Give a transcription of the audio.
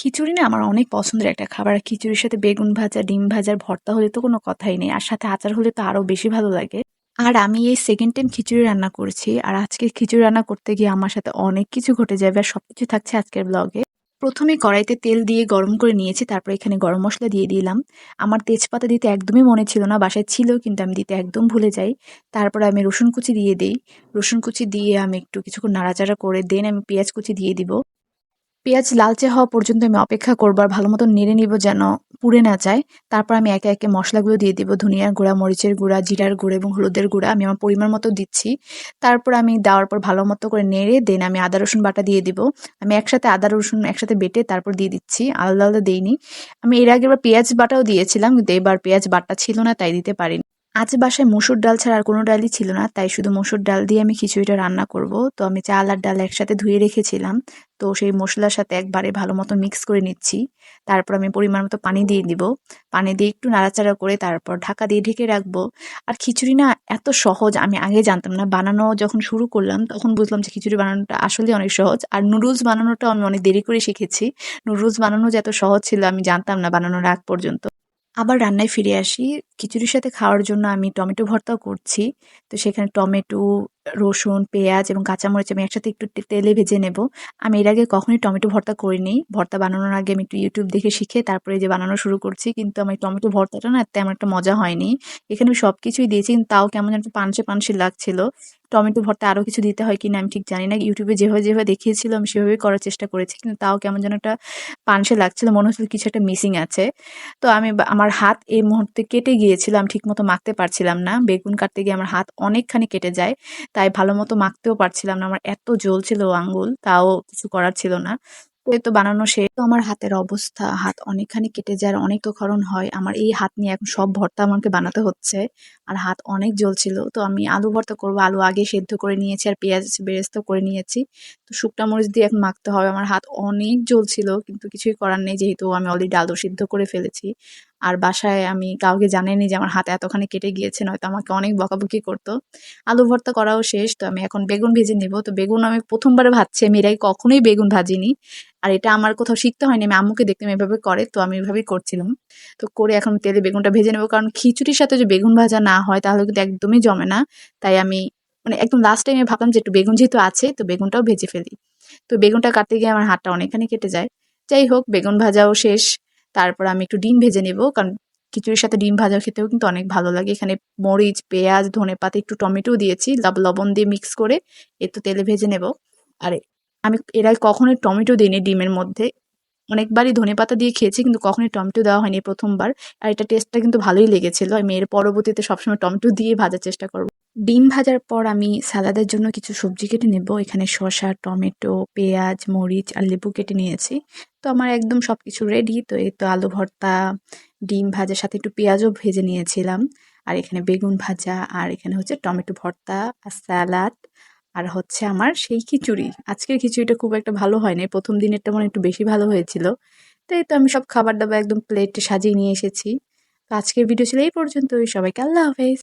খিচুড়ি না আমার অনেক পছন্দের একটা খাবার। আর খিচুড়ির সাথে বেগুন ভাজা, ডিম ভাজার ভর্তা হলে তো কোনো কথাই নেই। আর সাথে আচার হলে তো আরো বেশি ভালো লাগে। আর আমি এই সেকেন্ড টাইম খিচুড়ি রান্না করছি। আর আজকে খিচুড়ি রান্না করতে গিয়ে আমার সাথে অনেক কিছু ঘটে যাবে। আর সবকিছু থাকছে আজকের ব্লগে। প্রথমে কড়াইতে তেল দিয়ে গরম করে নিয়েছি। তারপর এখানে গরম মসলা দিয়ে দিলাম। আমার তেজপাতা দিতে একদমই মনে ছিল না। বাসায় ছিল কিন্তু আমি দিতে একদম ভুলে যাই। তারপরে আমি রসুন কুচি দিয়ে দেই। রসুন কুচি দিয়ে আমি একটু কিছুক্ষণ নাড়াচাড়া করে দেন আমি পেঁয়াজ কুচি দিয়ে দিব। পেঁয়াজ লালচে হওয়া পর্যন্ত আমি অপেক্ষা করব আর ভালো মতো নেড়ে নিব যেন পুড়ে না যায়। তারপর আমি একে একে মশলাগুলো দিয়ে দিব। ধনিয়ার গুঁড়া, মরিচের গুঁড়া, জিরার গুঁড়া এবং হলুদের গুঁড়া আমি আমার পরিমাণ মতো দিচ্ছি। তারপর আমি দেওয়ার পর ভালো মতো করে নেড়ে দেন আমি আদা রসুন বাটা দিয়ে দিব। আমি একসাথে আদা রসুন একসাথে বেটে তারপর দিয়ে দিচ্ছি। আলাদা আলাদা দেইনি। আমি এর আগের বার পেঁয়াজ বাটাও দিয়েছিলাম কিন্তু এবার পেঁয়াজ বাটা ছিল না তাই দিতে পারিনি। আজ বাসায় মসুর ডাল ছাড়া আর কোনো ডালই ছিল না তাই শুধু মসুর ডাল দিয়ে আমি খিচুড়িটা রান্না করব। তো আমি চাল আর ডাল একসাথে ধুয়ে রেখেছিলাম। তো সেই মসলার সাথে একবারে ভালো মতো মিক্স করে নিচ্ছি। তারপর আমি পরিমাণ মতো পানি দিয়ে দিব। পানি দিয়ে একটু নাড়াচাড়া করে তারপর ঢাকা দিয়ে ঢেকে রাখবো। আর খিচুড়ি না এত সহজ আমি আগে জানতাম না। বানানো যখন শুরু করলাম তখন বুঝলাম যে খিচুড়ি বানানোটা আসলে অনেক সহজ। আর নুডলস বানানোটাও আমি অনেক দেরি করে শিখেছি। নুডলস বানানো যে এত সহজ ছিল আমি জানতাম না বানানোর আগ পর্যন্ত। আবার রান্নায় ফিরে আসি। খিচুড়ির সাথে খাওয়ার জন্য আমি টমেটো ভর্তাও করছি। তো সেখানে টমেটো, রসুন, পেঁয়াজ এবং কাঁচামরিচ আমি একসাথে একটু তেলে ভেজে নেব। আমি এর আগে কখনোই টমেটো ভর্তা করিনি। ভর্তা বানানোর আগে আমি একটু YouTube দেখে শিখে তারপরে এই যে বানানো শুরু করছি। কিন্তু আমার টমেটো ভর্তাটা না তেমন একটা মজা হয়নি। এখানে আমি সবকিছুই দিয়েছি কিন্তু তাও কেমন যেন একটু পানসে, পানসে লাগছিল। টমেটো ভর্তায় আরো কিছু দিতে হয় কিনা আমি ঠিক জানি না। YouTube এ যেভাবে দেখিয়েছিল আমি সেভাবেই করার চেষ্টা করেছি। কিন্তু তাও কেমন যেন একটা পানসে লাগছিল। মনে হচ্ছিল কিছু একটা মিসিং আছে। তো আমি আমার হাত এই মুহূর্তে কেটে গিয়েছিল। আমি ঠিকমতো মাখতে পারছিলাম না। বেগুন কাটতে গিয়ে আমার হাত অনেকখানি কেটে যায়। তাই ভালোমতো মাখতেও পারছিলাম না। আমার এত জ্বলছিল আঙ্গুল, তাও কিছু করার ছিল না। তো এই তো বানানো শেষ। তো আমার হাতের অবস্থা, হাত অনেকখানি কেটে যায় আর অনেক রক্তক্ষরণ হয়। আমার এই হাত নিয়ে এখন সব ভর্তা আমাকে বানাতে হচ্ছে। আর হাত অনেক জ্বলছিল। তো আমি আলু ভর্তা করব। আলু আগে সেদ্ধ করে নিয়েছি আর পেঁয়াজ বেরেস্তা করে নিয়েছি। তো শুকনা মরিচ দিয়ে এখন মাখতে হবে। আমার হাত অনেক জ্বলছিল কিন্তু কিছুই করার নেই যেহেতু আমি অলরেডি আলু সিদ্ধ করে ফেলেছি। আর বাসায় আমি কাউকে জানাইনি যে আমার হাতে এতখানি কেটে গিয়েছে, নয়তো আমাকে অনেক বকাবকি করতো। আলু ভর্তা করাও শেষ। তো আমি এখন বেগুন ভেজে নিব। তো বেগুন আমি ১ম বারে ভাজছি। আমি এর আগে কখনোই বেগুন ভাজিনি। আর এটা আমার কোথাও শিখতে হয়নি। আমি আম্মুকে দেখতাম এভাবে করে। তো আমি এভাবেই করছিলাম। তো করে এখন তেলে বেগুনটা ভেজে নেব। কারণ খিচুড়ির সাথে যদি বেগুন ভাজা না হয় তাহলে কিন্তু একদমই জমে না। তাই আমি মানে একদম লাস্ট টাইমে ভাবলাম যে একটু বেগুন যেহেতু আছে তো বেগুনটাও ভেজে ফেলি। তো বেগুনটা কাটতে গিয়ে আমার হাতটা অনেকখানি কেটে যায়। যাই হোক বেগুন ভাজাও শেষ। তারপর আমি একটু ডিম ভেজে নেব। কারণ খিচুড়ির সাথে ডিম ভাজা খেতেও কিন্তু অনেক ভালো লাগে। এখানে মরিচ, পেঁয়াজ, ধনেপাতা, একটু টমেটোও দিয়েছি। লবণ দিয়ে মিক্স করে একটু তেলে ভেজে নেব। আর আমি এর আগে কখনোই টমেটো দিইনি ডিমের মধ্যে। অনেকবারই ধনেপাতা দিয়ে খেয়েছি কিন্তু কখনোই টমেটো দেওয়া হয়নি, ১ম বার। আর এটা টেস্টটা কিন্তু ভালোই লেগেছিল। আমি এর পরবর্তীতে সবসময় টমেটো দিয়ে ভাজার চেষ্টা করব। ডিম ভাজার পর আমি সালাদের জন্য কিছু সবজি কেটে নেব। এখানে শসা, টমেটো, পেঁয়াজ, মরিচ আর লেবু কেটে নিয়েছি। তো আমার একদম সবকিছু রেডি। তো এই তো আলু ভর্তা, ডিম ভাজার সাথে একটু পেঁয়াজও ভেজে নিয়েছিলাম। আর এখানে বেগুন ভাজা আর এখানে হচ্ছে টমেটো ভর্তা আর স্যালাড আর হচ্ছে আমার সেই খিচুড়ি। আজকের খিচুড়িটা খুব একটা ভালো হয়নি। ১ম দিনেরটা মনে হয় একটু বেশি ভালো হয়েছিল। তো এই তো আমি সব খাবার-দাবার একদম প্লেটে সাজিয়ে নিয়ে এসেছি। তো আজকের ভিডিও ছিল এই পর্যন্তই। সবাইকে আল্লাহ হাফেজ।